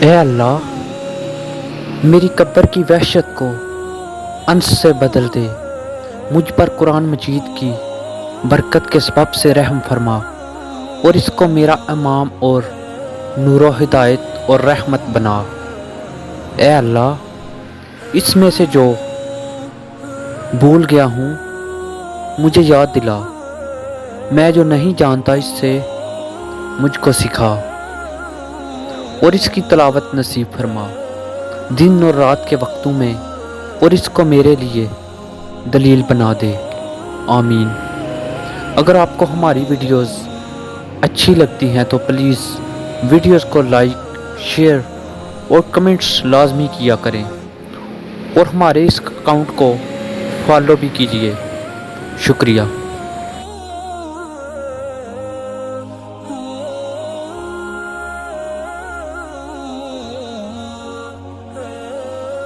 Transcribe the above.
اے اللہ، میری قبر کی وحشت کو انس سے بدل دے، مجھ پر قرآن مجید کی برکت کے سبب سے رحم فرما، اور اس کو میرا امام اور نور و ہدایت اور رحمت بنا۔ اے اللہ، اس میں سے جو بھول گیا ہوں مجھے یاد دلا، میں جو نہیں جانتا اس سے مجھ کو سکھا، اور اس کی تلاوت نصیب فرما دن اور رات کے وقتوں میں، اور اس کو میرے لیے دلیل بنا دے، آمین۔ اگر آپ کو ہماری ویڈیوز اچھی لگتی ہیں تو پلیز ویڈیوز کو لائک، شیئر اور کمنٹس لازمی کیا کریں، اور ہمارے اس اکاؤنٹ کو فالو بھی کیجیے۔ شکریہ۔